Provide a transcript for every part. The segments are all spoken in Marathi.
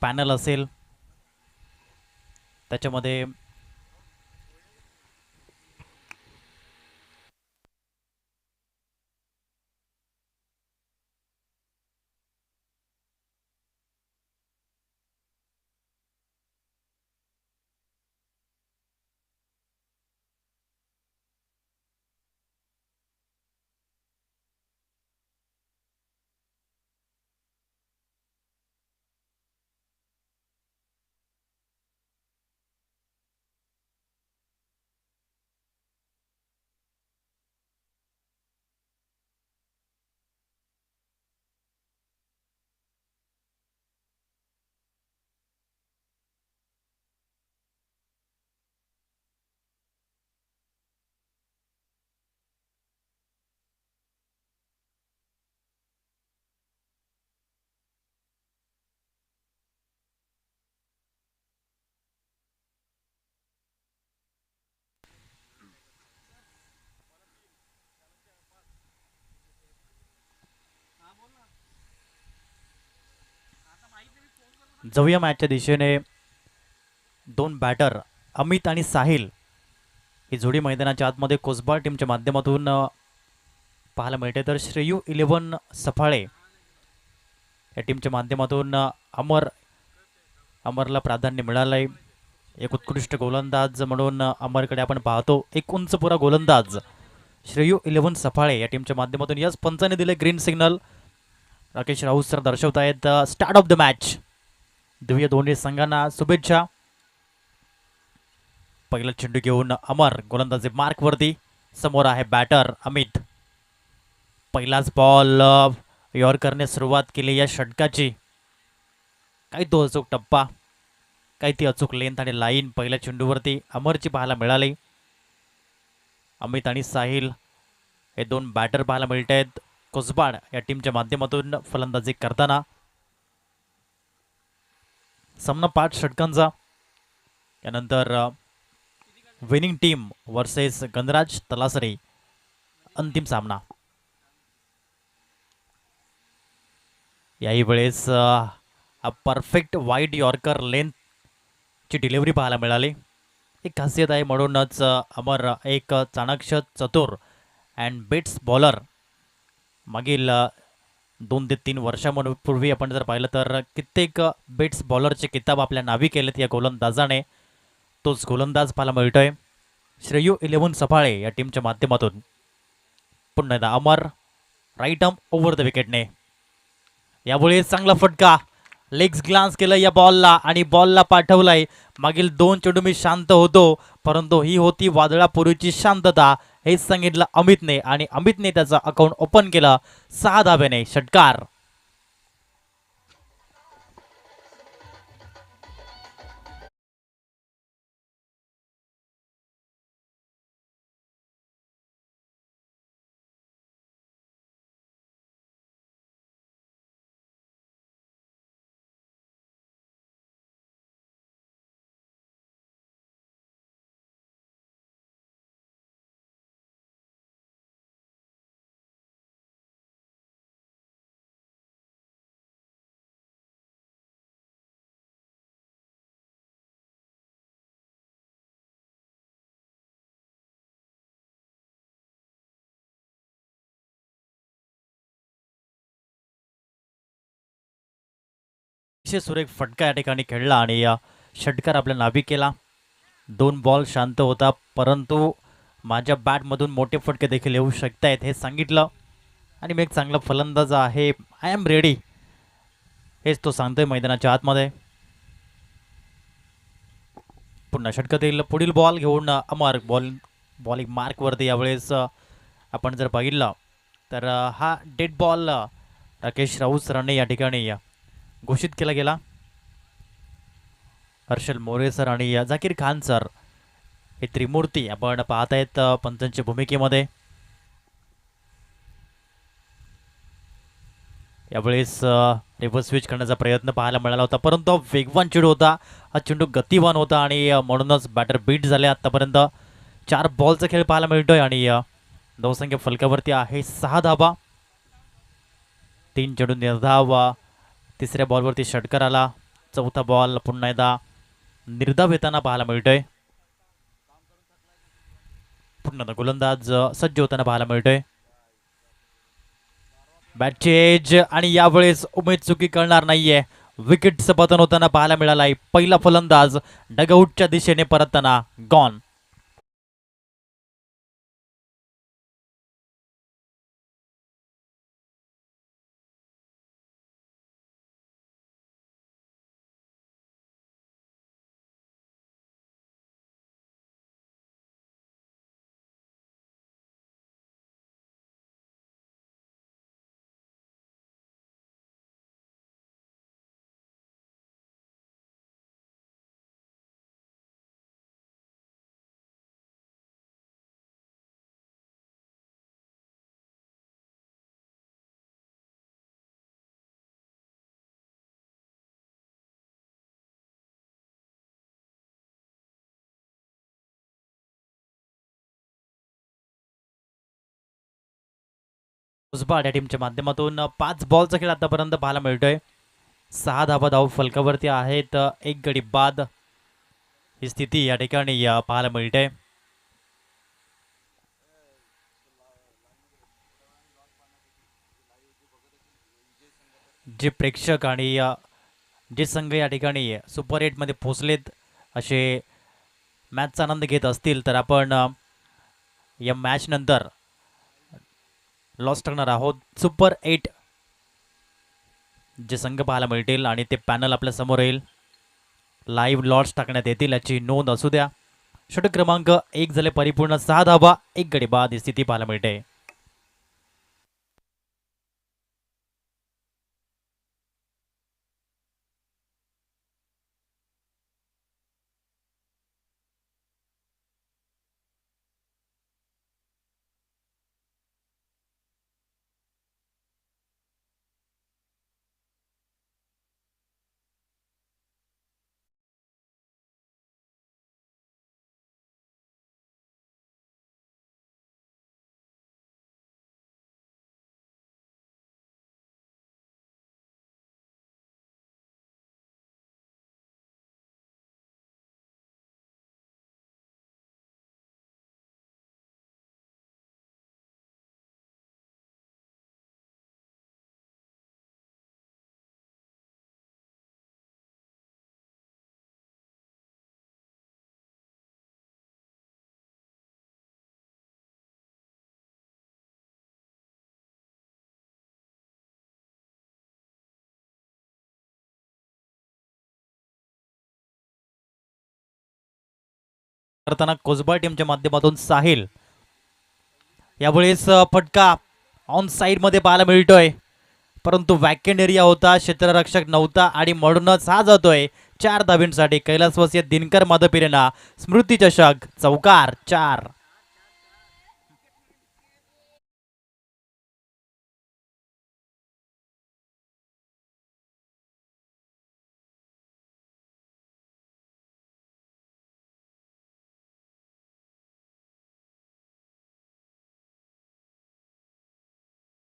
पॅनल असेल त्याच्यामध्ये जाऊया मॅचच्या दिशेने. दोन बॅटर अमित आणि साहिल ही जोडी मैदानाच्या आतमध्ये कोसबाळ टीमच्या माध्यमातून पाहायला मिळते. तर श्रेयू 11 सफाळे या टीमच्या माध्यमातून अमरला प्राधान्य मिळालंय. एक उत्कृष्ट गोलंदाज म्हणून अमरकडे आपण पाहतो. एक उंचपुरा गोलंदाज श्रेयू 11 सफाळे या टीमच्या माध्यमातून याच पंचाने दिले green signal. Rakesh Raut sir दर्शवत आहेत स्टार्ट ऑफ द मॅच. देऊया दोन्ही संघांना शुभेच्छा. पहिला चेंडू घेऊन अमर गोलंदाजी मार्कवरती. समोर आहे बॅटर अमित. पहिलाच बॉल यॉर्करने सुरुवात केली या षटकाची. काही तो अचूक टप्पा, काही ती अचूक लेंथ आणि लाईन पहिल्या चेंडूवरती अमरची पाहायला मिळाली. अमित आणि साहिल हे दोन बॅटर पाहायला मिळत आहेत कोसबाड या टीमच्या माध्यमातून फलंदाजी करताना. सामना 5 षटकांचा. यानंतर विनिंग टीम वर्सेस गणराज तलासरी अंतिम सामना. याही वेळेस परफेक्ट वाईड यॉर्कर लेंथची डिलिव्हरी पाहायला मिळाली. एक खासियत आहे म्हणूनच अमर एक चाणक्य चतुर अँड बेट्स बॉलर. मागील 2 ते 3 वर्षांपूर्वी आपण जर पाहिलं तर कित्येक बेट्स बॉलरचे किताब आपल्या नावी केलेत या गोलंदाजाने. तोच गोलंदाज पाहायला मिळतोय श्रेयू 11 सफाळे या टीमच्या माध्यमातून. पुन्हा एकदा अमर राईट आर्म ओव्हर द विकेटने. यामुळे चांगला फटका. लेग्स ग्लान्स केलं या बॉलला आणि बॉलला पाठवलाय. मागील 2 चेंडू मी शांत होतो, परंतु ही होती वादळापूर्वीची शांतता हेच सांगितलं अमितने आणि अमितने त्याचा अकाउंट ओपन केलं 6 धाब्याने. षटकार. सुरेख फटका या ठिकाणी खेळला आणि षटकार आपल्या नावी केला. 2 बॉल शांत होता, परंतु माझ्या बॅटमधून मोठे फटके देखील येऊ शकतायत हे सांगितलं. आणि मी एक चांगला फलंदाज आहे, आय एम रेडी, हेच तो सांगतोय मैदानाच्या आतमध्ये. पुन्हा षटकातील पुढील बॉल घेऊन अमर बॉलिंग मार्कवरती. यावेळेस आपण जर पाहिलं तर हा डेड बॉल राकेश राऊत सरांनी या ठिकाणी घोषित केला गेला. हर्षल मोरे सर आणि झाकीर खान सर हे त्रिमूर्ती आपण पाहत आहेत पंचांच्या भूमिकेमध्ये. यावेळेस रिव्हर्स स्विच करण्याचा प्रयत्न पाहायला मिळाला होता, परंतु वेगवान चेंडू होता. हा चेंडू गतिवान होता आणि म्हणूनच बॅटर बीट झाले. आतापर्यंत 4 बॉलचा खेळ पाहायला मिळतोय आणि धावसंख्या फलकावरती आहे 6 धाबा. 3 चेंडू निर्धाव. तिसऱ्या बॉलवरती षटकार आला. चौथा बॉल पुन्हा एकदा निर्धाव येताना पाहायला मिळतोय. पुन्हा गोलंदाज सज्ज होताना पाहायला मिळतोय. बॅटची एज आणि यावेळेस उमेद चुकी करणार नाहीये. विकेटचं पतन होताना पाहायला मिळालाय. पहिला फलंदाज डगआउटच्या दिशेने परतताना गॉन. कुसबाड या टीमच्या माध्यमातून 5 बॉलचा खेळ आतापर्यंत पाहायला मिळतोय. 6 धावा धाव फलकावरती आहेत. 1 गडी बाद ही स्थिती या ठिकाणी पाहायला मिळते. जे प्रेक्षक आणि जे संघ या ठिकाणी सुपर 8 मध्ये पोहोचलेत असे मॅचचा आनंद घेत असतील तर आपण या मॅच नंतर लॉस टाकणार आहोत. सुपर 8 जे संघ पाहायला मिळतील आणि ते पॅनल आपल्या समोर येईल. लाईव्ह लॉट्स टाकण्यात येतील याची नोंद असू द्या. षटक क्रमांक 1 झाले परिपूर्ण. 6 धावा 1 गडी बाद ही स्थिती पाहायला मिळते. करताना कोसबा टीमच्या माध्यमातून साहिल यावेळेस फटका ऑन साइड मध्ये पाहायला मिळतोय. परंतु वॅकेंड एरिया होता. क्षेत्ररक्षक नव्हता आणि म्हणूनच हा जातोय 4 धावींसाठी. कैलासवासी दिनकर माधपिरेना स्मृती चषक चौकार 4.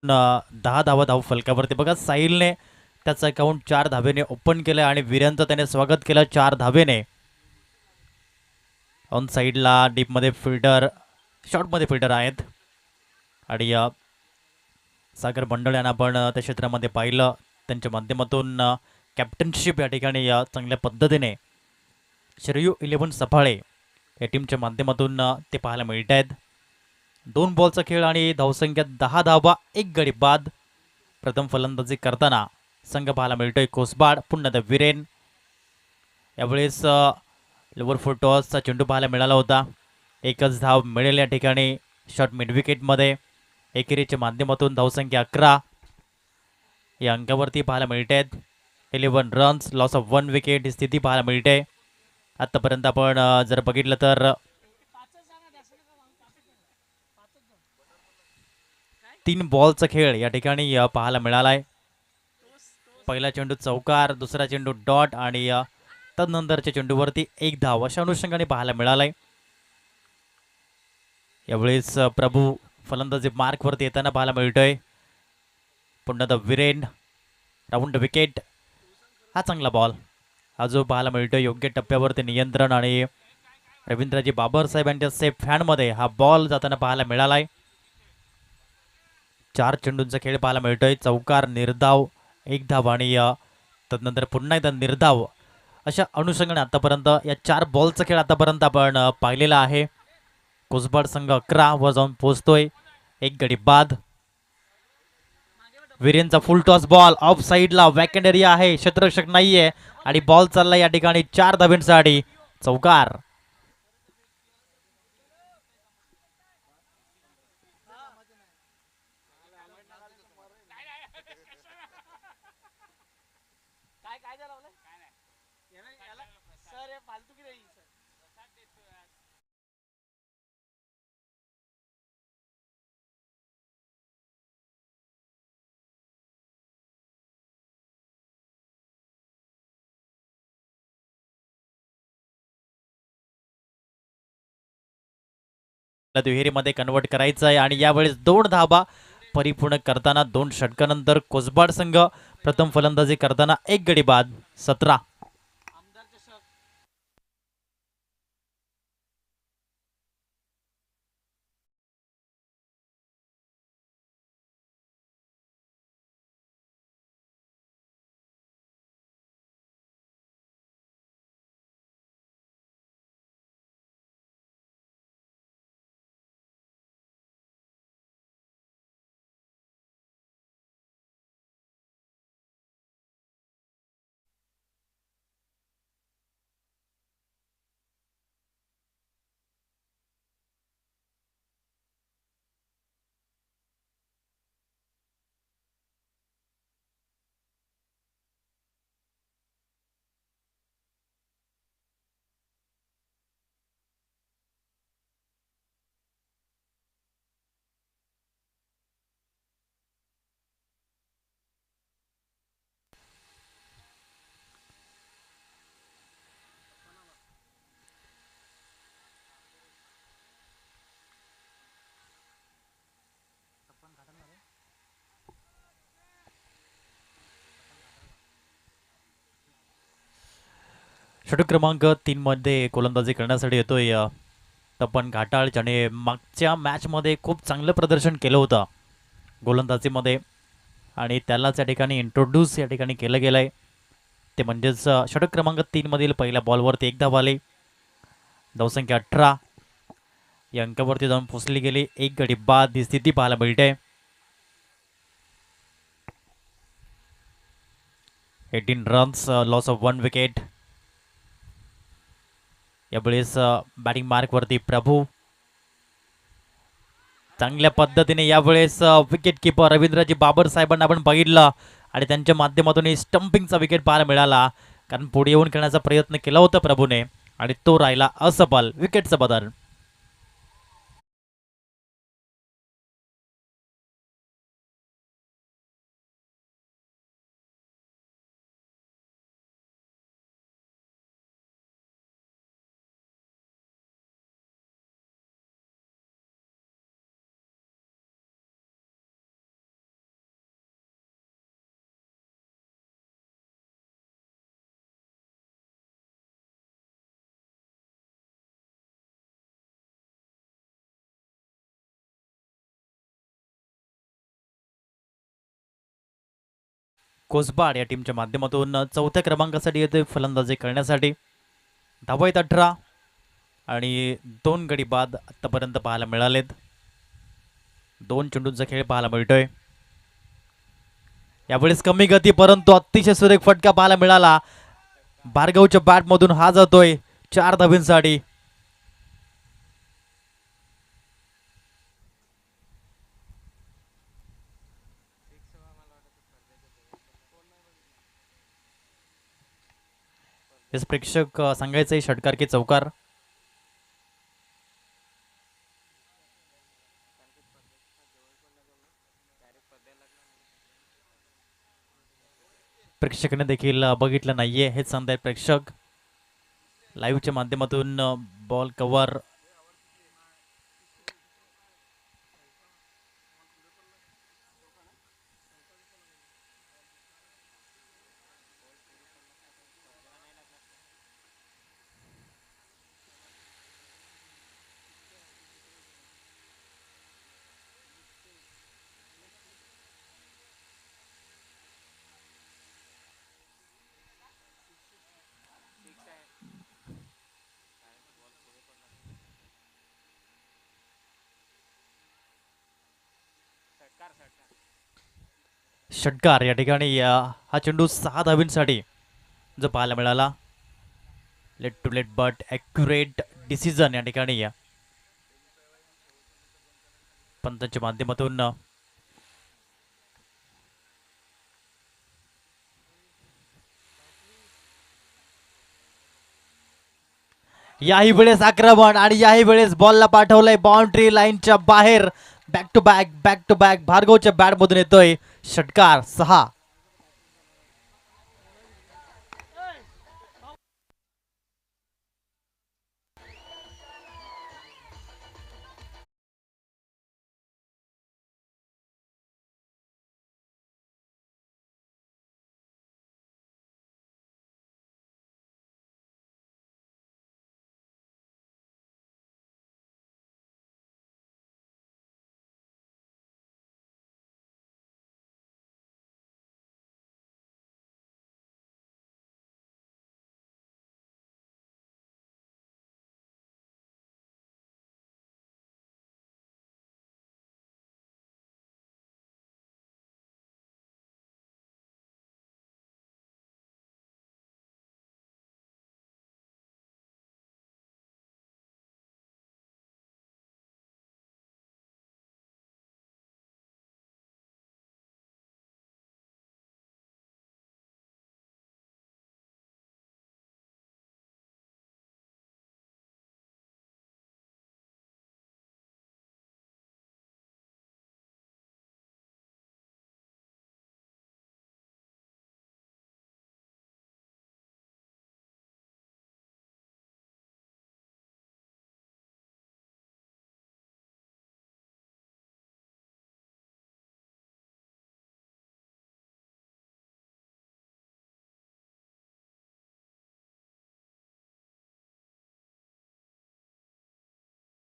न 10 धावा धाव फलकावरती. बघा साहिलने त्याचं अकाउंट 4 धावेने ओपन केलं आणि वीरेंचं त्याने स्वागत केलं 4 धावेने. ऑन साईडला डीपमध्ये फिल्डर शॉर्टमध्ये फिल्डर आहेत आणि सागर मंडळ यांना आपण त्या क्षेत्रामध्ये पाहिलं. त्यांच्या माध्यमातून कॅप्टनशिप या ठिकाणी चांगल्या पद्धतीने श्रेयू 11 सफाळे या टीमच्या माध्यमातून ते पाहायला मिळत आहेत. 2 बॉलचा खेळ आणि धावसंख्या 10 धावा 1 गडी बाद. प्रथम फलंदाजी करताना संघ पाहायला मिळतोय कोसबाड. पुन्हा विरेन. यावेळेस लोवर फुट टॉसचा चेंडू पाहायला मिळाला होता. एकच धाव मिळेल या ठिकाणी शॉट मिड विकेटमध्ये. एकेरीच्या माध्यमातून धावसंख्या 11 या अंकावरती पाहायला मिळत आहेत. 11 रन्स लॉस ऑफ 1 विकेट ही स्थिती पाहायला मिळते. आतापर्यंत आपण जर बघितलं तर 3 बॉलचा खेळ या ठिकाणी पाहायला मिळालाय. पहिला चेंडू चौकार, दुसरा चेंडू डॉट आणि तदनंतरच्या चेंडूवरती 1 धाव अशा अनुषंगाने पाहायला मिळालाय. यावेळेस प्रभू फलंदाजी मार्कवरती येताना पाहायला मिळतोय. पुन्हा विरेन राऊंड विकेट. हा चांगला बॉल हा जो पाहायला मिळतो योग्य टप्प्यावरती नियंत्रण आणि रवींद्रजी बाबरसाहेब यांच्या सेफ हँडमध्ये हा बॉल जाताना पाहायला मिळालाय. 4 चेंडूंचा खेळ पाहायला मिळतोय. चौकार, निर्धाव, एक धाव आणि तदनंतर पुन्हा एकदा निर्धाव अशा अनुषंगाने आतापर्यंत या 4 बॉलचा खेळ आतापर्यंत आपण पाहिलेला आहे. कुसबाड संघ 11 वर जाऊन पोहोचतोय. एक गडी बाद. वीरेंचा फुल टॉस बॉल ऑफ साईडला वॅकंड एरिया आहे, क्षेत्ररक्षक नाहीये आणि बॉल चालला या ठिकाणी 4 धाब्यांसाठी. चौकार. दुहेरीमध्ये कन्वर्ट करायचं आहे आणि यावेळेस 2 धाबा परिपूर्ण करताना 2 षटकानंतर कोसबाड संघ प्रथम फलंदाजी करताना एक गडी बाद. 17. षटक क्रमांक 3 मध्ये गोलंदाजी करण्यासाठी येतोय तपन घाटाळ, ज्याने मागच्या मॅचमध्ये खूप चांगलं प्रदर्शन केलं होतं गोलंदाजीमध्ये आणि त्यालाच या ठिकाणी इंट्रोड्यूस या ठिकाणी केलं गेलंय. ते म्हणजेच षटक क्रमांक 3 मधील पहिल्या बॉलवरती एक धाव आली. धावसंख्या 18 या अंकावरती जाऊन पोचली गेली. एक गडी बाद ही स्थिती पाहायला मिळते. 18 रन्स, लॉस ऑफ 1 विकेट. यावेळेस बॅटिंग मार्कवरती प्रभू. चांगल्या पद्धतीने यावेळेस विकेट किपर रवींद्रजी बाबर साहेबांना आपण बघितलं आणि त्यांच्या माध्यमातून स्टंपिंगचा विकेट पाहायला मिळाला, कारण पुढे येऊन खेळण्याचा प्रयत्न केला होता प्रभूने आणि तो राहिला असफल. विकेटचं बदल. कोसबाड या टीमच्या माध्यमातून चौथ्या क्रमांकासाठी येते फलंदाजी करण्यासाठी. धावा आहेत 18 आणि 2 गडी बाद आतापर्यंत पाहायला मिळालेत. 2 चेंडूंचा खेळ पाहायला मिळतोय. यावेळेस कमी गती परंतु अतिशय सुरेख फटका पाहायला मिळाला. भार्गवच्या बॅटमधून हा जातोय 4 धाबींसाठी. प्रेक्षक सांगायचंय षटकार की चौकार. प्रेक्षकाने देखील बघितलं नाहीये हेच सांगतायत प्रेक्षक. लाईव्हच्या माध्यमातून बॉल कव्हर. षटकार या ठिकाणी हा चेंडू 6 धावींसाठी जो पाहायला मिळाला. Late to late but accurate decision या ठिकाणी पंतांच्या माध्यमातून. याही वेळेस आक्रमण आणि याही वेळेस बॉलला पाठवलंय बाउंड्री लाईनच्या बाहेर. बॅक टू बॅक भार्गवच्या बॅटमधून येतोय षटकार 6.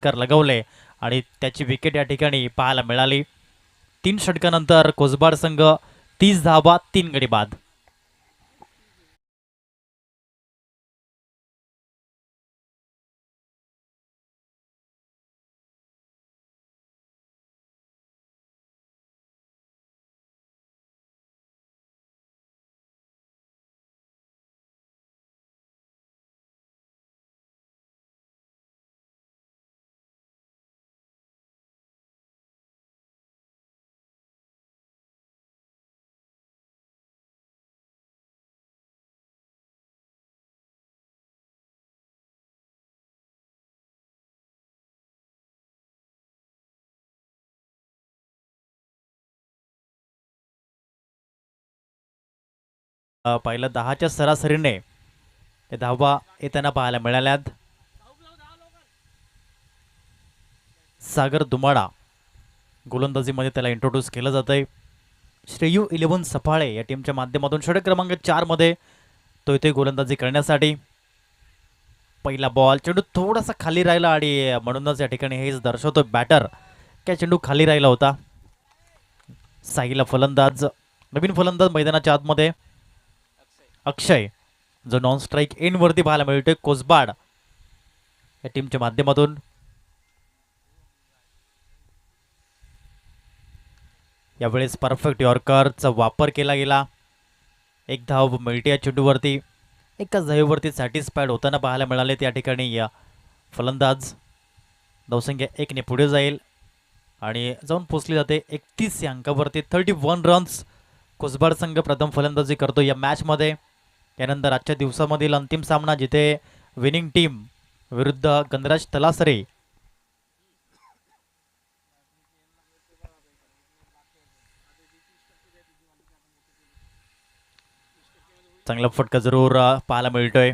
कर लगवले आणि त्याची विकेट या ठिकाणी पाहायला मिळाली. 3 षटकानंतर कोसबाड संघ 30 धावा 3 गडी बाद. पहिल्या 10च्या सरासरीने ते धावा येताना पाहायला मिळाल्यात. सागर दुमाडा गोलंदाजीमध्ये त्याला इंट्रोड्यूस केलं जातंय. श्रेयू 11 सफाळे या टीमच्या माध्यमातून षटक क्रमांक 4 मध्ये तो इथे गोलंदाजी करण्यासाठी. पहिला बॉल चेंडू थोडासा खाली राहिला आणि म्हणूनच या ठिकाणी हेच दर्शवतो बॅटर काय चेंडू खाली राहिला होता. साईला फलंदाज, नवीन फलंदाज मैदानाच्या आतमध्ये अक्षय, जो नॉन स्ट्राईक एंड वरती पाहायला मिळतोय कोसबाड या टीमच्या माध्यमातून. यावेळेस परफेक्ट यॉर्करचा वापर केला गेला. एक धाव मिळते या चेंडूवरती. एकाच धावेवरती सॅटिस्फाईड होताना पाहायला मिळाले. त्या ठिकाणी या फलंदाज धावसंख्या 1 ने पुढे जाईल आणि जाऊन पोचली जाते 31 या अंकावरती. 31 रन्स कोसबाड संघ प्रथम फलंदाजी करतो या मॅचमध्ये. यानंतर आजच्या दिवसामधील अंतिम सामना जिथे विनिंग टीम विरुद्ध गणराज तलासरे. चांगला फटका जरूर पाहायला मिळतोय.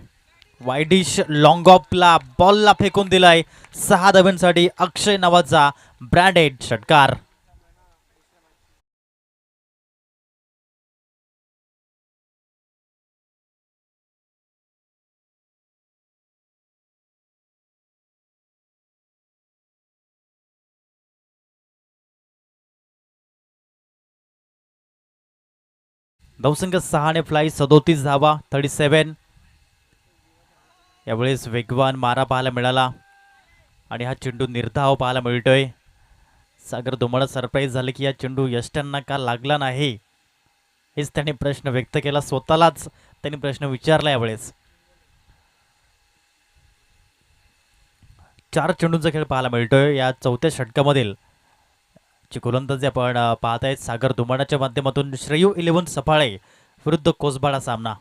वाईडिश लॉंग ऑफला बॉलला फेकून दिलाय. 6 धावांसाठी अक्षय नावाचा ब्रँडेड षटकार. धावसंख्या 6 ने फ्लाय 37 धावा 37. यावेळेस वेगवान मारा पाहायला मिळाला आणि हा चेंडू निर्धाव पाहायला मिळतोय. सागर तुम्हाला सरप्राईज झालं की या चेंडू यष्ट्यांना का लागला नाही, हेच त्यांनी प्रश्न व्यक्त केला, स्वतःलाच त्यांनी प्रश्न विचारला यावेळेस. 4 चेंडूंचा खेळ पाहायला मिळतोय या चौथ्या षटकामधील. ची गोलंदाजी आपण पाहत आहेत सागर दुमाडाच्या माध्यमातून. श्रेयू 11 सफाळे विरुद्ध कोसबाडा सामना.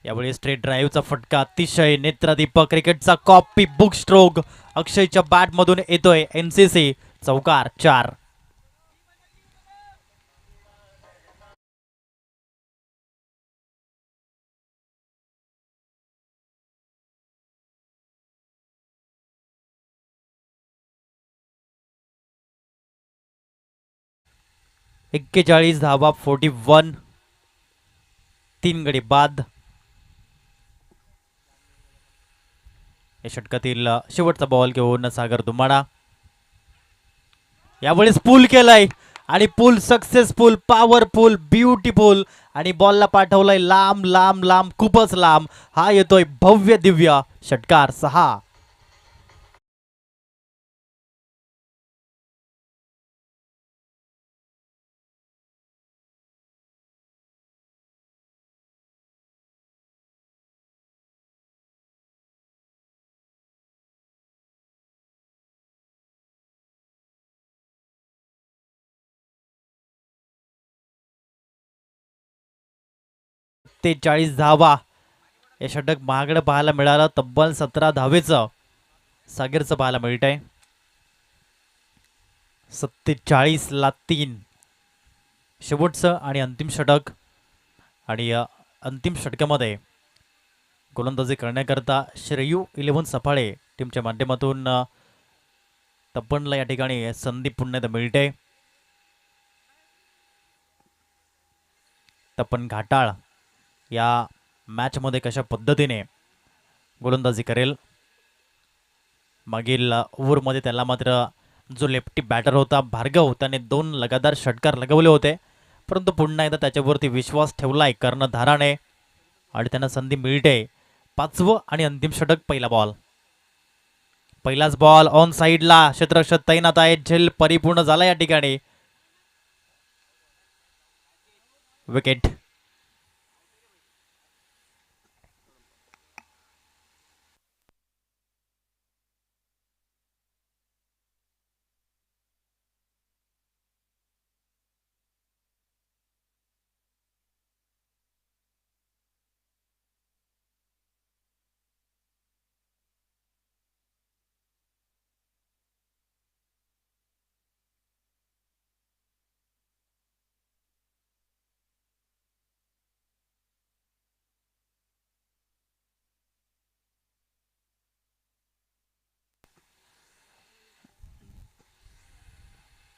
यावेळी स्ट्रेट ड्राईव्हचा फटका अतिशय नेत्रदीपक क्रिकेटचा कॉपी बुक स्ट्रोक अक्षयच्या बॅट मधून येतोय. एमसीसी चौकार 4. एक्केचाळीस धावा 41. 3 गडी बाद. या षटकातील शेवटचा बॉल घेऊन सागर दुमाडा. यावेळेस पूल केलाय आणि पूल सक्सेसफुल, पॉवरफुल, ब्युटिफुल आणि बॉलला पाठवलाय लांब लांब लांब, खूपच लांब. हा येतोय भव्य दिव्य षटकार 6. 43 धावा. हे षटक महागडं पाहायला मिळालं. तब्बल 17 धावेचं सागरचं पाहायला मिळत आहे. 47ला 3 शेवटचं आणि अंतिम षटक. आणि अंतिम षटकामध्ये गोलंदाजी करण्याकरता श्रेयू 11 सफाळे टीमच्या माध्यमातून तब्बनला या ठिकाणी संधी पुन्हा मिळते. तपन घाटाळ या मॅचमध्ये कशा पद्धतीने गोलंदाजी करेल. मागील ओव्हरमध्ये त्याला मात्र जो लेफ्टी बॅटर होता भार्गव त्याने 2 लगातार षटकार लगवले होते, परंतु पुन्हा एकदा त्याच्यावरती विश्वास ठेवलाय कर्णधाराने आणि त्यांना संधी मिळते. 5वं आणि अंतिम षटक. पहिला बॉल. पहिलाच बॉल ऑन साईडला. क्षेत्ररक्षक तैनात आहे. झेल परिपूर्ण झाला या ठिकाणी. विकेट.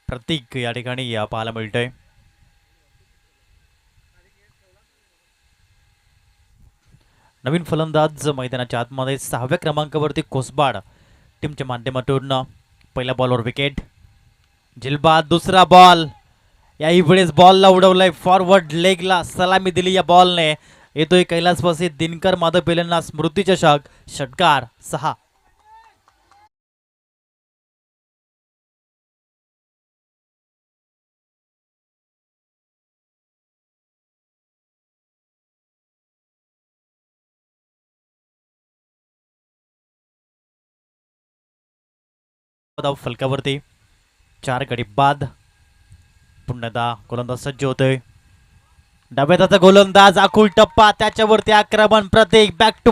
प्रतीक या ठिकाणी पाहायला मिळतंय. नवीन फलंदाज मैदानाच्या आतमध्ये 6व्या क्रमांकावरती कोसबाड टीमच्या माध्यमातून. पहिल्या बॉलवर विकेट. झिलबाद. दुसरा बॉल. याही वेळेस बॉलला उडवलाय फॉरवर्ड लेगला. सलामी दिली या बॉलने. येतोय कैलासवासी दिनकर माधव पेलेंना स्मृतिचषक. षटकार 6. फलकावरती 4 गडी बाद. पुन्हा गोलंदाज सज्ज होतोय. डाव्याचा गोलंदाज आकुल टप्पा. त्याच्यावरती आक्रमण. प्रतीक बॅक टू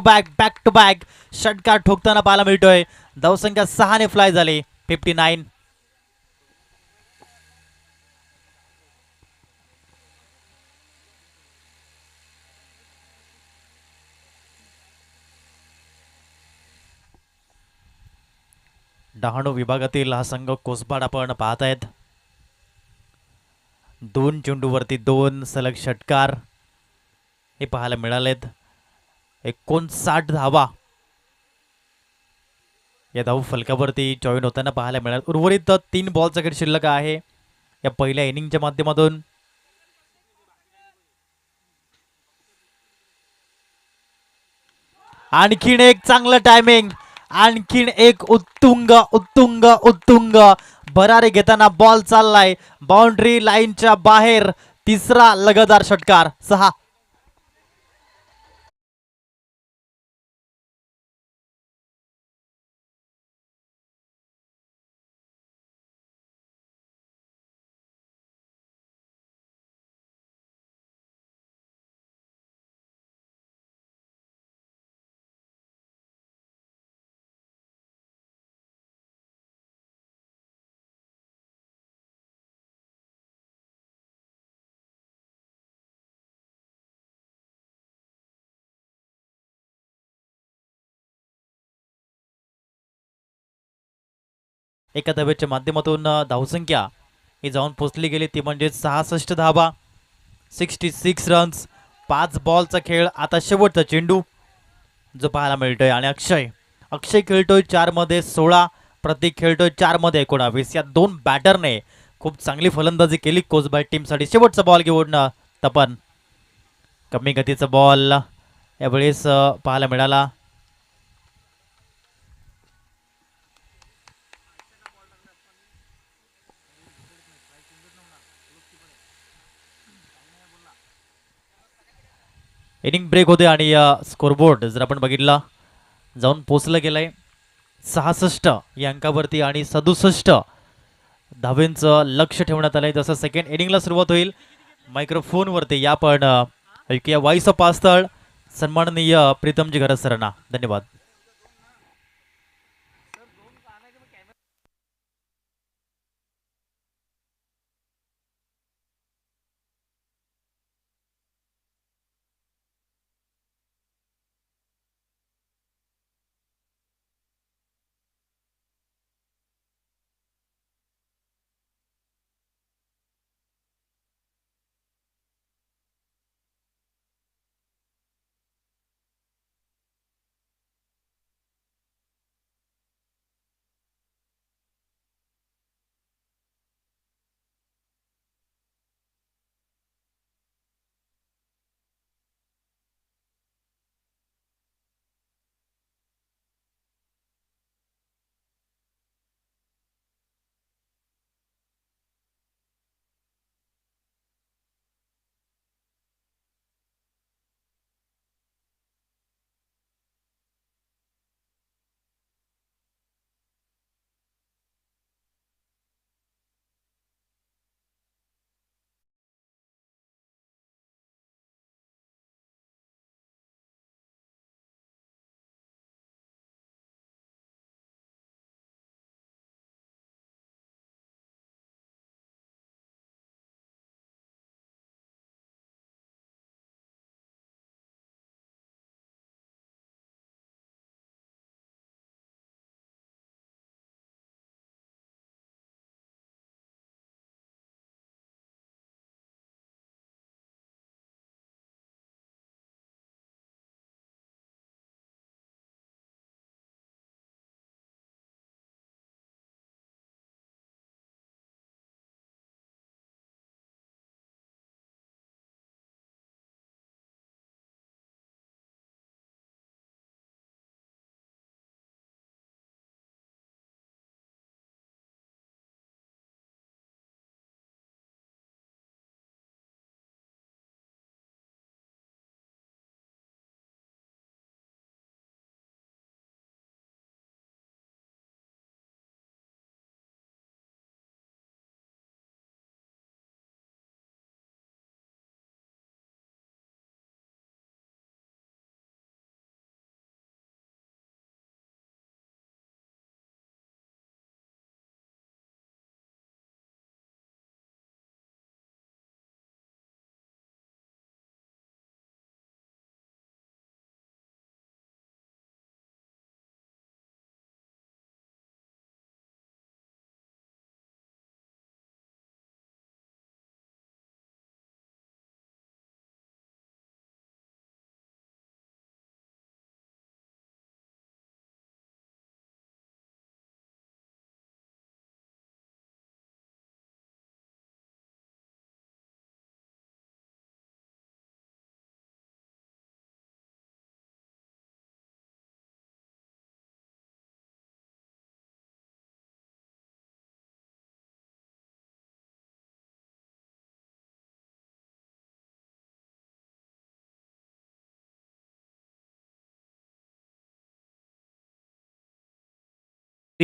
बॅक षटकार ठोकताना पाहायला मिळतोय. धावसंख्या 6 ने फ्लाय झाली. 59. डहाणू विभागातील हा संघ कोसबाड आपण पाहत आहेत. 2 चेंडूवरती 2 सलग षटकार हे पाहायला मिळालेत. 59 धावा या धाव फलकावरती जॉईन होताना पाहायला मिळाल. उर्वरित 3 बॉलचा खेळ शिल्लक आहे या पहिल्या इनिंगच्या माध्यमातून. आणखीन एक चांगलं टायमिंग आणखीन एक उत्तुंग उत्तुंग उत्तुंग भरारी घेताना बॉल चाललाय बाउंड्री लाईनच्या बाहेर. तिसरा लगातार षटकार. 6. एका धावेच्या माध्यमातून धावसंख्या ही जाऊन पोचली गेली ती म्हणजे 66 धावा, 66 रन्स. 5 बॉलचा खेळ. आता शेवटचा चेंडू जो पाहायला मिळतोय आणि अक्षय अक्षय खेळतोय 4 मध्ये 16, प्रतीक खेळतोय 4 मध्ये 19. या दोन बॅटरने खूप चांगली फलंदाजी केली कोचबाय टीमसाठी. शेवटचा बॉल घेऊन तपन. कमी गतीचा बॉल यावेळेस पाहायला मिळाला. इनिंग ब्रेक होते आणि स्कोरबोर्ड जर आपण बघितला जाऊन पोचलं गेलंय 66 या अंकावरती आणि 67 धावेंचं लक्ष ठेवण्यात आलंय. जसं सेकंड इनिंगला सुरुवात होईल मायक्रोफोनवरती या पण ऐकूया वाईस पास्तळ सन्माननीय प्रीतमजी घरत सरांना. धन्यवाद.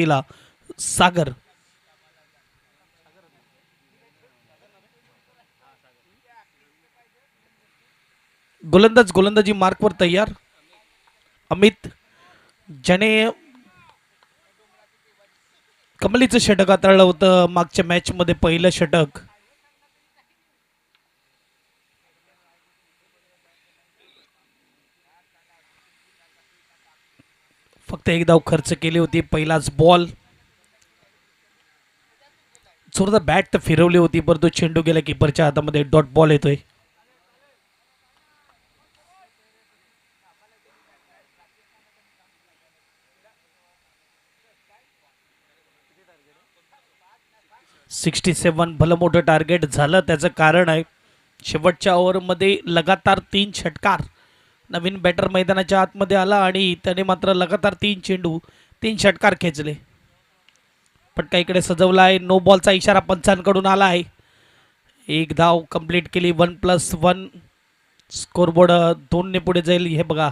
ला सागर. गोलंदाजी मार्कवर तयार. अमित, ज्याने कमलीचं षटक हाताळलं होतं मागच्या मॅच मध्ये, पहिलं षटक. फक्त एक धाव खर्च केली होती. पहिलाच बॉल. जोरदार बॅट तर फिरवली होती, परंतु चेंडू गेला कीपरच्या हातामध्ये. डॉट बॉल येतोय. सिक्स्टी सेवन भलं मोठं टार्गेट झालं. त्याचं कारण आहे शेवटच्या ओव्हरमध्ये लगातार 3 षटकार. नवीन बॅटर मैदानाच्या आतमध्ये आला आणि त्याने मात्र लगातार 3 चेंडू 3 षटकार खेचले. पटका इकडे सजवला आहे. नो बॉलचा इशारा पंचांकडून आला आहे. एक धाव कंप्लीट केली. 1+1 स्कोरबोर्ड 2 ने पुढे जाईल. हे बघा,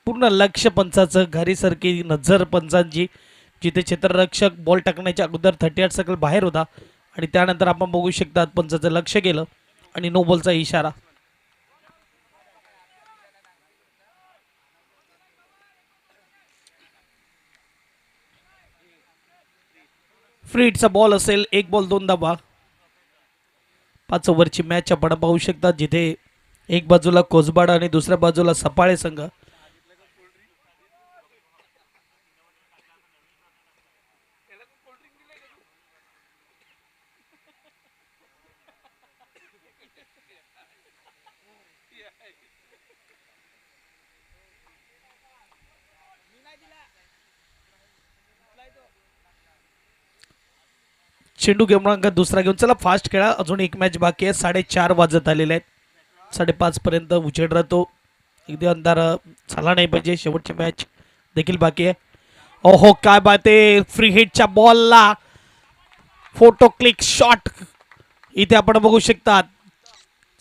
पूर्ण लक्ष पंचाचं, घरीसारखी नजर पंचांची. जिथे क्षेत्ररक्षक बॉल टाकण्याच्या अगोदर 38 सर्कल बाहेर होता आणि त्यानंतर आपण बघू शकता पंचाचं लक्ष गेलं आणि नो बॉलचा इशारा. फ्री हिटचा बॉल असेल. 1 बॉल 2 धावा. 5 ओव्हरची मॅच आपण पाहू शकता, जिथे एक बाजूला कोसबाड आणि दुसऱ्या बाजूला सपाळे संघ. चेंडू क्रमांक दुसरा घेऊन चला फास्ट खेळा. अजून एक मॅच बाकी आहे. 4:30 वाजत आलेले आहेत. 5:30 पर्यंत उजेड राहतो. अगदी अंधार झाला नाही पाहिजे. शेवटची मॅच देखील बाकी आहे. ओहो, काय बात आहे. फ्री हिटच्या बॉलला फोटो क्लिक शॉट. इथे आपण बघू शकता.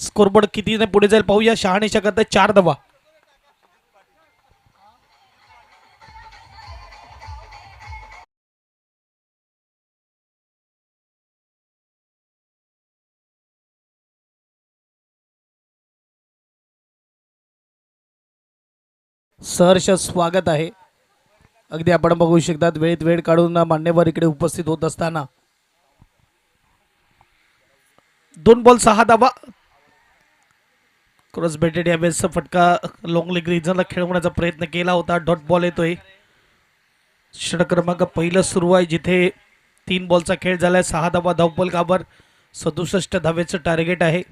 स्कोरबोर्ड किती पुढे जाईल पाहूया. शहानिशा करता 4 धावा. सहर्ष स्वागत आहे. अगदी आपण बघू शकतात वेळेत वेळ काढून मान्यवर इकडे उपस्थित होत असताना. 2 बॉल 6 धावा. क्रॉस बेटेड यावेळेस फटका लॉंग लेग रिजनला खेळवण्याचा प्रयत्न केला होता. डॉट बॉल येतोय. षटक क्रमांक पहिलं सुरू आहे, जिथे 3 बॉलचा खेळ झालाय. 6 धावा धावफलकावर. 67 धावेचं टार्गेट आहे.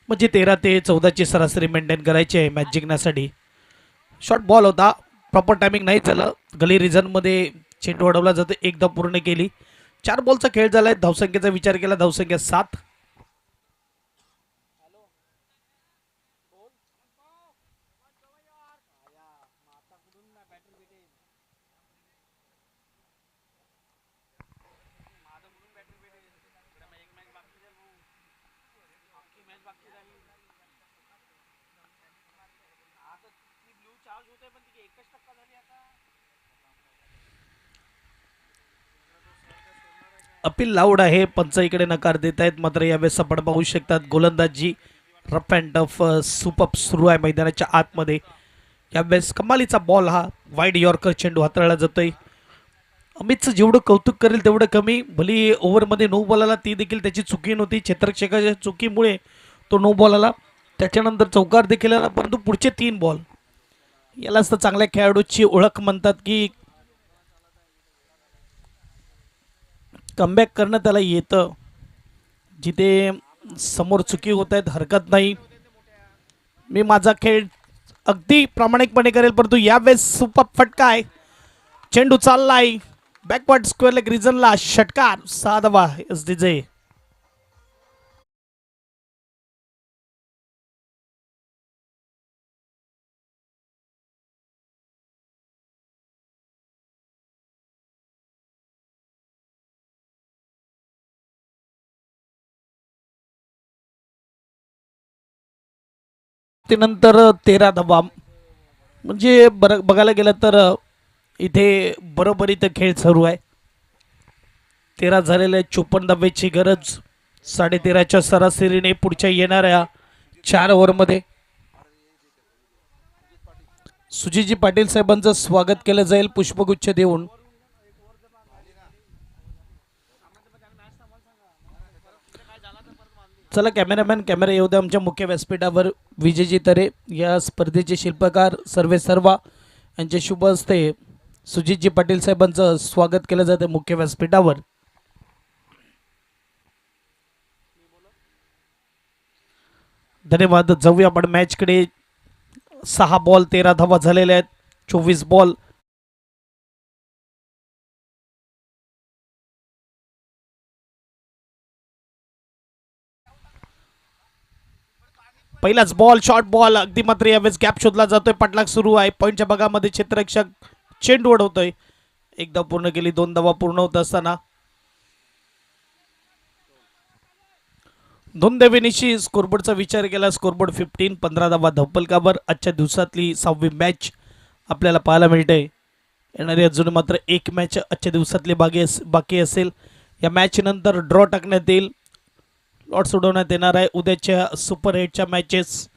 म्हणजे 13 ते 14 सरासरी मेंटेन करायची आहे मॅच जिंकण्यासाठी. शॉर्ट बॉल होता. प्रॉपर टायमिंग नाही झालं. गली रिझनमध्ये चेंडू अडवला जातो. एक धाव पूर्ण केली. 4 बॉलचा खेळ झालाय. धावसंख्येचा विचार केला, धावसंख्या 7. अपील लाऊड आहे. पंच इकडे नकार देत आहेत. मात्र यावेळेस आपण पाहू शकतात गोलंदाजी रफ अँड टफ सुपर सुरू आहे मैदानाच्या आतमध्ये. यावेळेस कमालीचा बॉल, हा वाईड यॉर्कर चेंडू हाताळला जातोय. अमितचं जेवढं कौतुक करेल तेवढं कमी. भली ओव्हरमध्ये नो बॉल आला, ती देखील त्याची चुकी नव्हती. क्षेत्ररक्षकाच्या चुकीमुळे तो नो बॉल आला. त्याच्यानंतर चौकार देखील आला, परंतु पुढचे 3 बॉल, यालाच तर चांगल्या खेळाडूची ओळख म्हणतात, की कमबॅक करणं त्याला येतं. जिथे समोर चुकी होत आहेत हरकत नाही. मी माझा खेळ अगदी प्रामाणिकपणे करेल, परंतु यावेळेस सुपर फटका आहे. चेंडू चाललाय बॅकवर्ड स्क्वेअर लेग रिजनला. षटकार. 6 धावा एसडीजे. त्यानंतर 13 धावा. म्हणजे बघायला गेलं तर इथे बरोबरीत खेळ सुरू आहे. 13 झालेल्या 54 धाब्याची गरज 13.5च्या सरासरीने पुढच्या येणाऱ्या 4 ओव्हरमध्ये. सुजीजी पाटील साहेबांचं स्वागत केलं जाईल पुष्पगुच्छ देऊन. चला कॅमेरामॅन कॅमेरा येऊ द्या आमच्या मुख्य व्यासपीठावर. विजयजी तरे या स्पर्धेचे शिल्पकार सर्वेसर्वा यांचे शुभ हस्ते सुजितजी पाटील साहेबांचं स्वागत केलं जातं मुख्य व्यासपीठावर. धन्यवाद. जाऊया आपण मॅचकडे. 6 बॉल 13 धावा झालेल्या आहेत. 24 बॉल. पहिलाच बॉल शॉर्ट बॉल. अगदी मात्र यावेळेस गॅप शोधला जातोय. पाठलाग सुरू आहे. पॉईंटच्या भागामध्ये क्षेत्ररक्षक चेंडू उडवतोय. एकदा पूर्ण केली. 2 धावा पूर्ण होत असताना दोन धावेनिशी स्कोरबोर्डचा विचार केला. स्कोरबोर्ड 15 धावा धप्पलकावर. आजच्या दिवसातली 6वी मॅच आपल्याला पाहायला मिळते. येणारी अजून मात्र एक मॅच आजच्या दिवसातली बाकी असेल. या मॅच नंतर ड्रॉ टाकण्यात येईल. लॉट सोडवण्यात येणार आहे. उद्याच्या सुपर 8च्या मॅचेस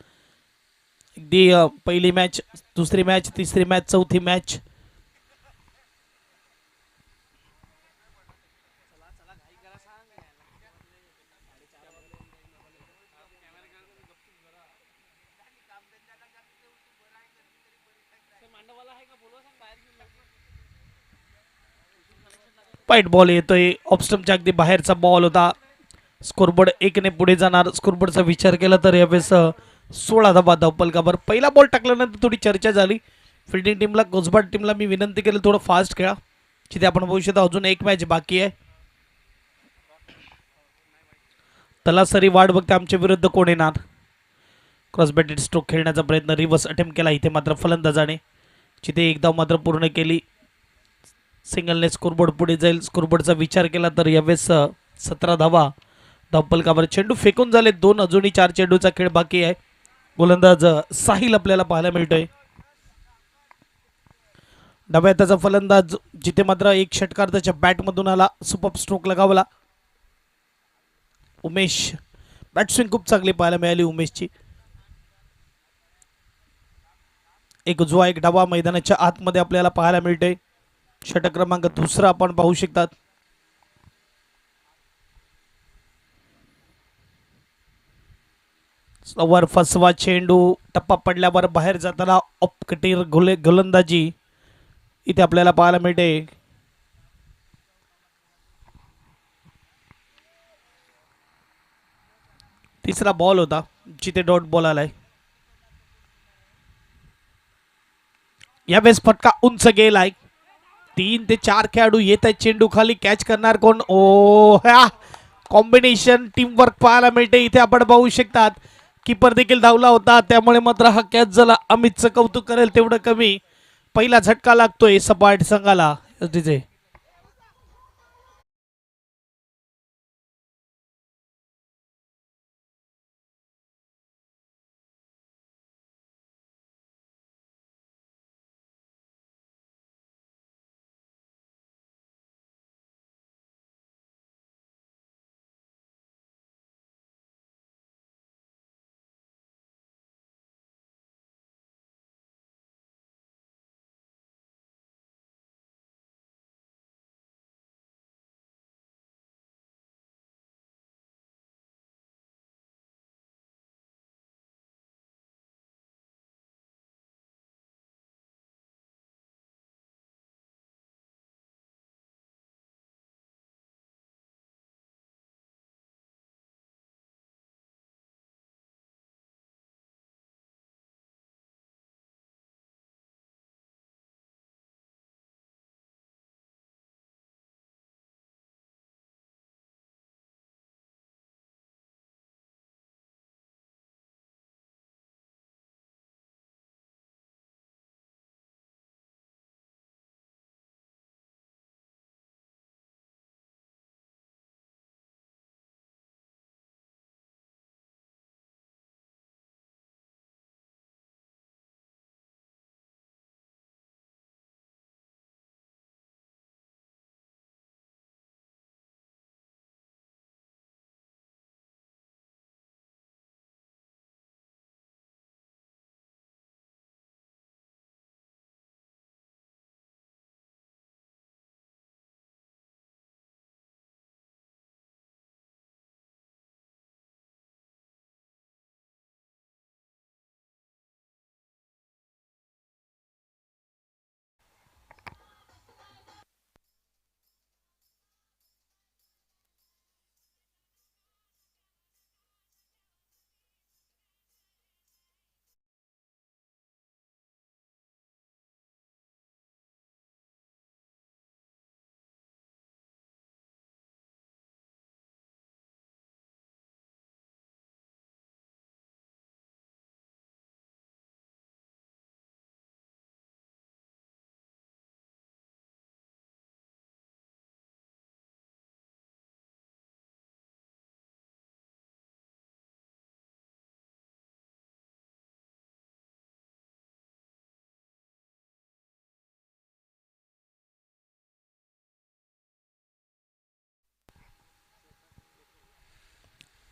अगदी पहिली मॅच, दुसरी मॅच, तिसरी मॅच, चौथी मॅच. वाईट बॉल येतोय. ऑफस्टमच्या अगदी बाहेरचा बॉल होता. स्कोरबोर्ड 1ने पुढे जाणार. स्कोरबोर्डचा विचार केला तर यावेळेस 16 धावा धप्पलकावर. पहिला बॉल टाकल्यानंतर थोडी चर्चा झाली. फिल्डिंग टीमला, कोसबाट टीमला मी विनंती केली थोडं फास्ट खेळा. जिथे आपण बघू शकता अजून एक मॅच बाकी आहे. तलासरी वाट बघते आमच्या विरुद्ध कोण येणार. क्रॉस बॅटेड स्ट्रोक खेळण्याचा प्रयत्न, रिव्हर्स अटेम्प्ट केला इथे मात्र फलंदाजाने. जिथे एकदा मात्र पूर्ण केली. सिंगलने स्कोरबोर्ड पुढे जाईल. स्कोरबोर्डचा विचार केला तर यावेळेस 17 धावा धप्पलकावर. चेंडू फेकून झाले 2. अजूनही 4 चेंडूचा खेळ बाकी आहे. गोलंदाज साहिल आपल्याला पाहायला मिळतोय. डाव्या हाताचा फलंदाज जिथे मात्र एक षटकार त्याच्या बॅटमधून आला. सुपर स्ट्रोक लगावला उमेश. बॅटस्विंग खूप चांगली पाहायला मिळाली उमेशची. एक उजवा एक डावा मैदानाच्या आतमध्ये आपल्याला पाहायला मिळते. षटक क्रमांक 2 आपण पाहू शकतात. वर फसवा चेंडू टप्पा पडल्यावर बाहेर जाताना ऑपकटीर गोलंदाजी इथे आपल्याला पाहायला मिळते. तिसरा बॉल होता जिथे डॉट बॉल आलाय. यावेळेस फटका उंच गेलाय. 3 ते 4 खेळाडू येत आहेत चेंडू खाली. कॅच करणार कोण. ओ कॉम्बिनेशन टीम वर्क पाहायला मिळते. इथे आपण पाहू शकतात कीपर देखील धावला होता. त्यामुळे मात्र हा कॅच झाला. अमितचं कौतुक करेल तेवढं कमी. पहिला झटका लागतोय सपाट संघाला तिथे.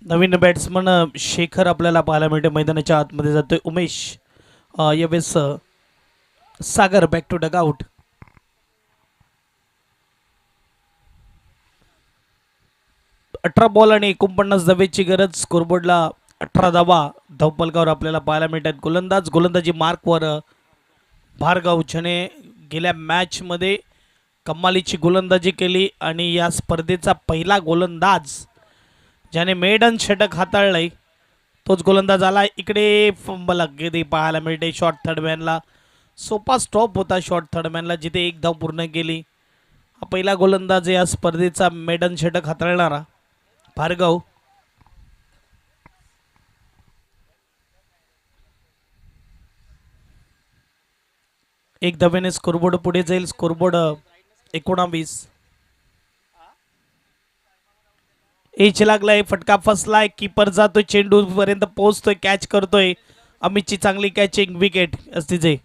नवीन बॅट्समन शेखर आपल्याला पाहायला मिळते मैदानाच्या आतमध्ये जातोय उमेश यावेळेस सागर बॅक टू डगआउट. 18 बॉल आणि 49 धावेची गरज. स्कोरबोर्डला 18 धावा धावपलकावर आपल्याला पाहायला मिळतात. गोलंदाजी मार्कवर भार्गव ज्याने गेल्या मॅचमध्ये कमालीची गोलंदाजी केली आणि या स्पर्धेचा पहिला गोलंदाज ज्याने मेडन षटक हाताळलंय तोच गोलंदाज आला. इकडे फंबल अगदी पाहायला मिळते शॉर्ट थर्डमॅनला. सोपा स्टॉप होता शॉर्ट थर्डमॅनला जिथे एक धाव पूर्ण केली. हा पहिला गोलंदाज या स्पर्धेचा मेडन षटक हाताळणारा भार्गव. एक धावेने स्कोरबोर्ड पुढे जाईल. स्कोरबोर्ड 19. एच लागलाय, फटका फसलाय, कीपर जातोय, चेंडू पर्यंत पोहोचतोय, कॅच करतोय. अमितची चांगली कॅचिंग, विकेट असतीचे.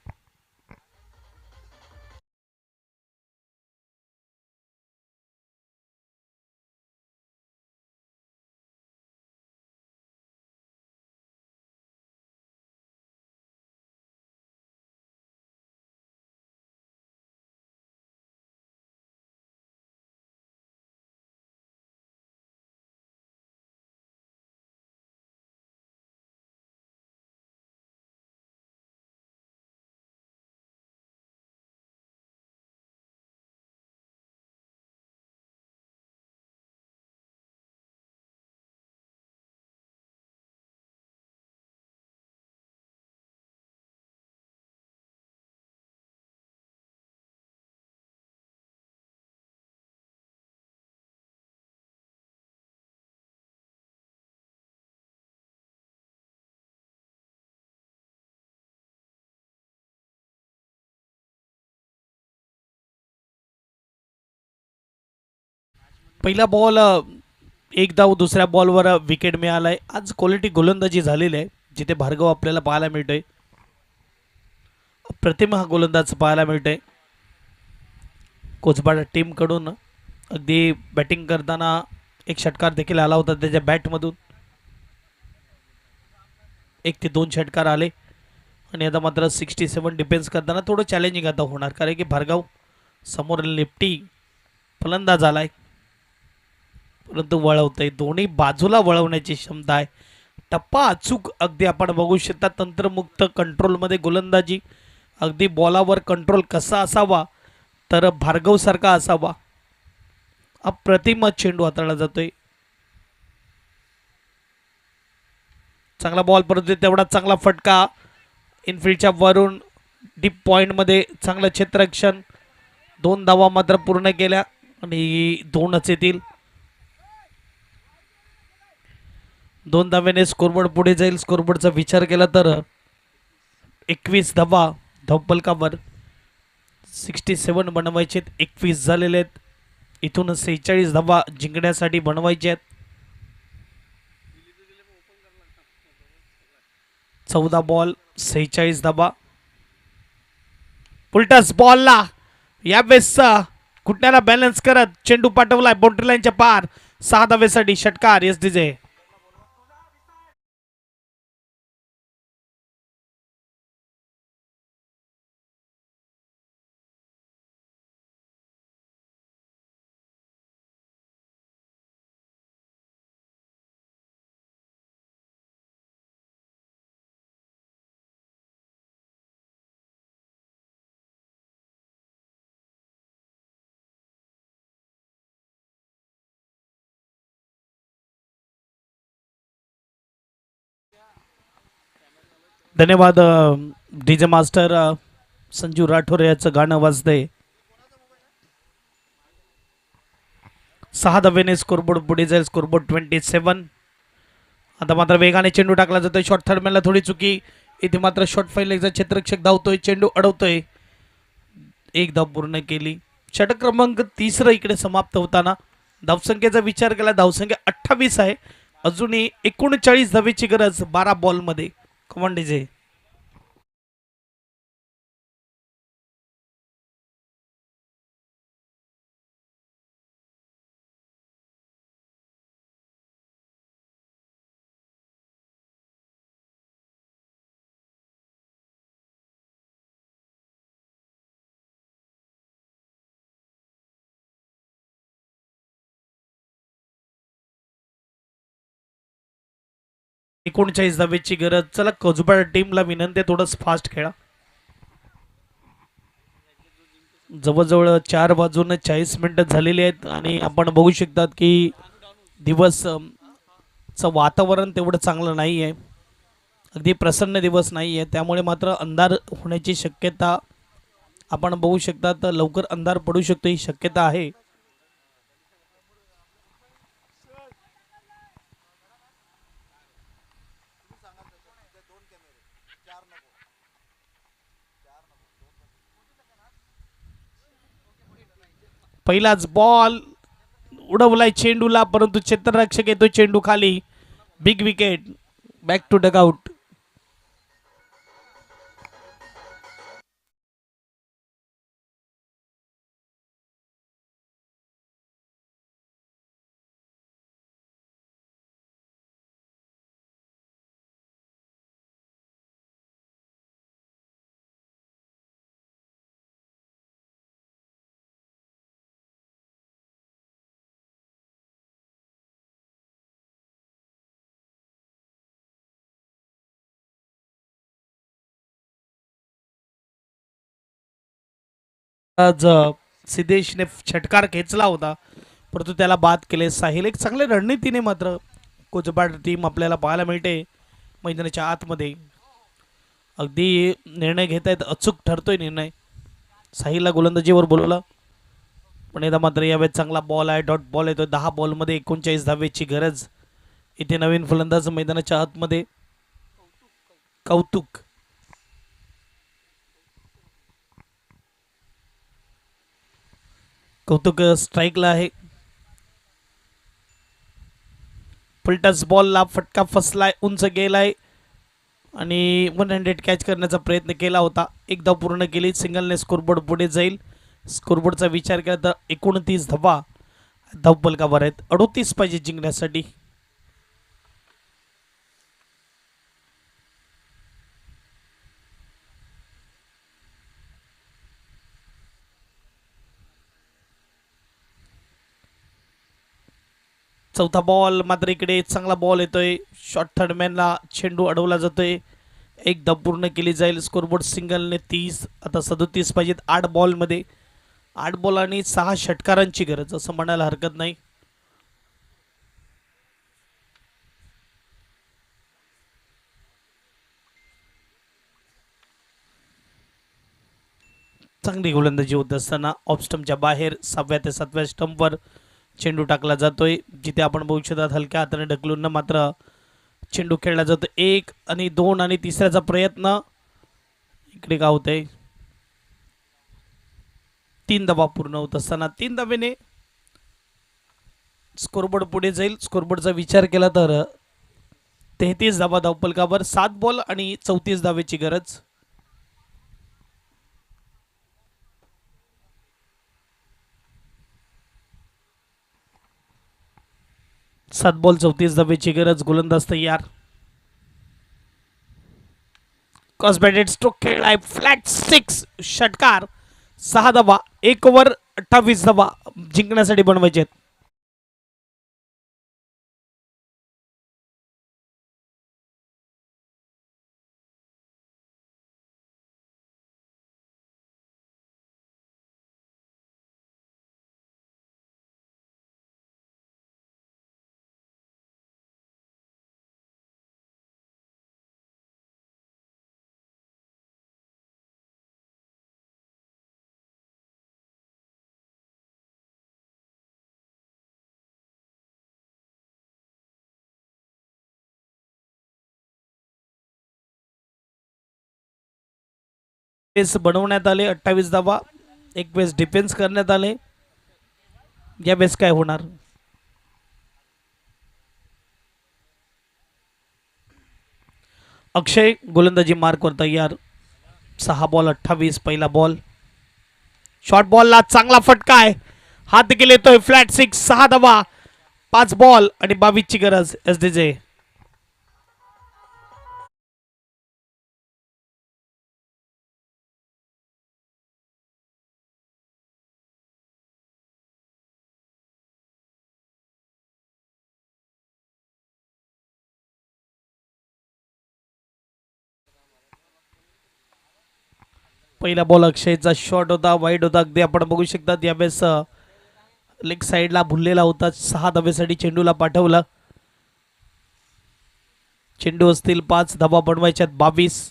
पहिला बॉल एक धाव, दुसऱ्या बॉलवर विकेट मिळालाय. आज क्वालिटी गोलंदाजी झालेली आहे जिथे भार्गव आपल्याला पाहायला मिळतोय. प्रतिम हा गोलंदाज पाहायला मिळतोय. कोचबाड टीमकडून अगदी बॅटिंग करताना एक षटकार देखील आला होता त्याच्या बॅटमधून. 1 ते 2 षटकार आले आणि आता मात्र 67 डिफेन्स करताना थोडं चॅलेंजिंग आता होणार कारण की भार्गव समोर लेफ्टी फलंदाज आलाय परंतु वळवतंय. दोन्ही बाजूला वळवण्याची क्षमता आहे. टप्पा अचूक अगदी आपण बघू शकता. तंत्रमुक्त कंट्रोलमध्ये गोलंदाजी. अगदी बॉलावर कंट्रोल कसा असावा तर भार्गव सारखा असावा. अप्रतिम चेंडू हाताळला जातोय. चांगला बॉल परंतु तेवढा चांगला फटका इनफिल्डच्या वरून डीप पॉइंटमध्ये चांगलं क्षेत्ररक्षण. 2 धावा मात्र पूर्ण केल्या आणि 2च येतील. 2 धावेने स्कोरबोर्ड पुढे जाईल. स्कोरबोर्डचा विचार केला तर 21 धावा धावपलकावर. 67 बनवायचे, 21 झालेले आहेत. इथून 46 धावा जिंकण्यासाठी बनवायचे आहेत. 14 बॉल 46 धावा. उलटाच बॉलला यावेळेस घुटण्याला बॅलन्स करत चेंडू पाठवलाय बाउंड्री लाईनच्या पार. 6 धावेसाठी षटकार. एस डीजे धन्यवाद. डीजे मास्टर संजू राठोर याचं गाणं वाजतंय. 6 धावेने स्कोरबोर्ड पुढे जाईल. स्कोरबोर्ड 27. आता मात्र वेगाने चेंडू टाकला जातोय. शॉर्ट थर्डमॅनला थोडी चुकी. इथे मात्र शॉर्ट फाईल एकचा क्षेत्ररक्षक धावतोय, चेंडू अडवतोय. 1 धाव पूर्ण केली. षटक क्रमांक 3 इकडे समाप्त होताना धावसंख्येचा विचार केला. धावसंख्या 28 आहे. अजूनही 39 धावेची गरज 12 बॉलमध्ये. कमान डीजे. 39 धावेची गरज. चला कोजबाड टीमला विनंती आहे थोडं फास्ट खेळा. जवळजवळ 4 वाजून 40 मिनिटं झालेली आहेत आणि आपण बघू शकतात की दिवस चं वातावरण तेवढं चांगलं नाही आहे. अगदी प्रसन्न दिवस नाही आहे, त्यामुळे मात्र अंधार होण्याची शक्यता आपण बघू शकता. तर लवकर अंधार पडू शकतो ही शक्यता आहे. पहिलाच बॉल उडवलाय चेंडूला, परंतु क्षेत्ररक्षक येतो चेंडू खाली. Big wicket. Back to dugout. आज सिद्धेशने षटकार खेचला होता, परंतु त्याला बाद केले. साहिल एक चांगल्या रणनीतीने मात्र कोचबाड टीम आपल्याला पाहायला मिळते मैदानाच्या आतमध्ये. अगदी निर्णय घेत आहेत, अचूक ठरतोय निर्णय. साहिलला गोलंदाजीवर बोलवलं, पण एकदा मात्र यावेळेस चांगला बॉल आहे. डॉट बॉल येतोय. 10 बॉलमध्ये 39 धावेची गरज. इथे नवीन फलंदाज मैदानाच्या आतमध्ये. कौतुक. कौतुक स्ट्राईकला आहे. फुलटस बॉलला फटका फसलाय, उंच गेलाय आणि 100 कॅच करण्याचा प्रयत्न केला होता. एक धाव पूर्ण केली. सिंगलने स्कोरबोर्ड पुढे जाईल. स्कोरबोर्डचा विचार केला तर 29 धावा धावपलकावर आहेत. 38 पाहिजे जिंकण्यासाठी. चौथा बॉल मात्र इकडे चांगला बॉल येतोय. शॉर्ट थर्डमॅनला चेंडू अडवला जातोय. एक धाव पूर्ण केली जाईल. स्कोरबोर्ड सिंगलने 30, आता 37 पाहिजेत 8 बॉलमध्ये. 8 बॉल आणि 6 षटकारांची गरज असं म्हणायला हरकत नाही. चांगली गोलंदाजी होत असताना ऑफ स्टंपच्या बाहेर 6व्या ते 7व्या स्टंपवर चेंडू टाकला जातोय, जिथे आपण बघू शकतात हलक्या हाताने ढकलून मात्र चेंडू खेळला जातो. 1 आणि 2 आणि तिसऱ्याचा प्रयत्न. इकडे काय होतंय, 3 धावा पूर्ण होत असताना 3 धावेने स्कोरबोर्ड पुढे जाईल. स्कोरबोर्डचा विचार केला तर 33 धावा धावपलकावर. 7 बॉल आणि 34 धावेची गरज. 7 बॉल 34 धावेची गरज. गोलंदाज तयार. कॉस्बॅटेड स्ट्रोक खेळलाय. फ्लॅट 6 षटकार. 6 धावा. 1 ओव्हर 28 धावा जिंकण्यासाठी बनवायचे आहेत. पेस बनवण्यात आले. 28 धावा. एक वेळेस डिफेन्स करण्यात आले. या वेळेस काय होणार. अक्षय गोलंदाजी मार्कवर तयार. 6 बॉल 28. पहिला बॉल. शॉर्ट बॉलला चांगला फटका आहे. हात देखील येतोय. फ्लॅट 6. 6 धावा. 5 बॉल आणि 22 ची गरज. एसडीजे पहिला बॉल अक्षयचा शॉट होता, वाईड होता अगदी आपण बघू शकता. यावेळेस लेग साईडला भुललेला होता. 6 धाब्यासाठी चेंडूला पाठवलं. चेंडू असतील 5, धाबा बनवायच्यात 22.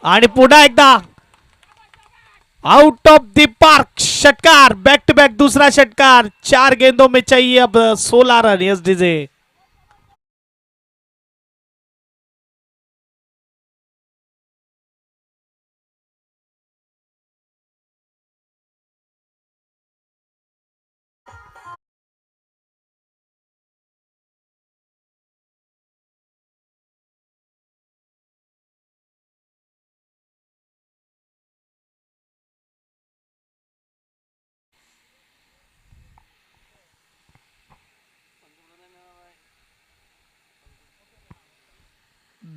आणि पुन्हा एकदा आउट ऑफ द पार्क षटकार. बैक टू बैक दूसरा षटकार. 4 गेंदों में चाहिए अब 16 रन. Yes DJ.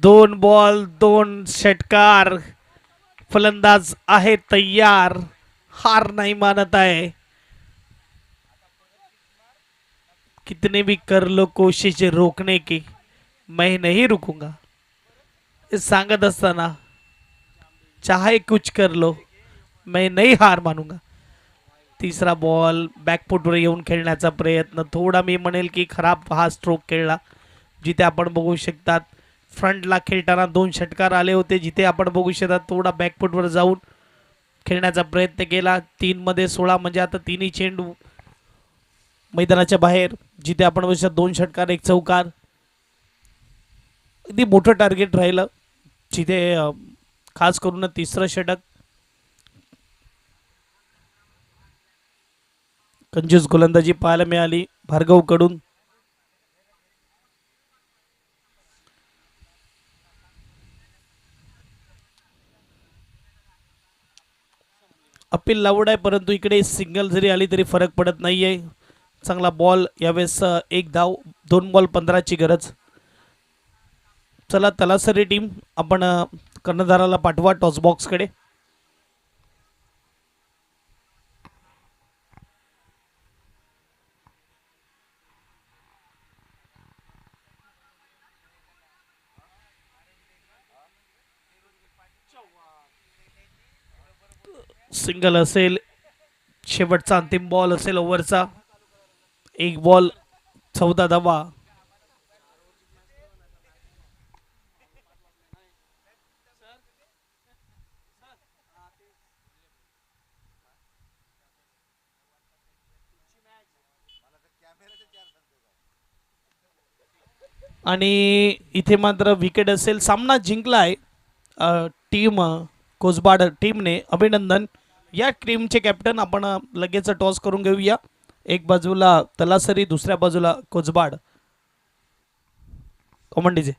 दोन बॉल 2 षटकार. फलंदाज आहे तैयार. हार नहीं मानत आहे. कितने भी कर लो कोशिश रोकने की, मैं नहीं रुकूंगा. हे सांगत असताना चाहे कुछ कर लो मैं नहीं हार मानूंगा. तिसरा बॉल बॅकफुटवर येऊन खेळण्याचा प्रयत्न. थोडा मी म्हणेल की खराब हा स्ट्रोक खेळला. जिथे आपण बघू शकतात फ्रंटला खेळताना 2 षटकार आले होते. जिथे आपण बघू शकतात थोडा बॅकफुटवर जाऊन खेळण्याचा प्रयत्न केला. 3 मध्ये 16 म्हणजे आता तिन्ही चेंडू मैदानाच्या बाहेर. जिथे आपण बघू शकता 2 षटकार 1 चौकार. अगदी मोठं टार्गेट राहिलं. जिथे खास करून तिसरं षटक. कंजूस गोलंदाजी पाहायला मिळाली भार्गव कडून. अपील लावड आहे परंतु इकडे सिंगल जरी आली तरी फरक पडत नाहीये. चांगला बॉल. यावेळेस 1 धाव. 2 बॉल 15 ची गरज. चला तलासरी टीम आपण कर्णधाराला पाठवा टॉस बॉक्स कडे. सिंगल असेल. शेवटचा अंतिम बॉल असेल ओव्हरचा. 1 बॉल 14 धावा. आणि इथे मात्र विकेट असेल. सामना जिंकलाय टीम कोसबाड टीमने. अभिनंदन. या टीमचे कॅप्टन आपण लगेच टॉस करून घेऊया. एक बाजूला तलासरी दुसऱ्या बाजूला कोसबाड. Common DJ.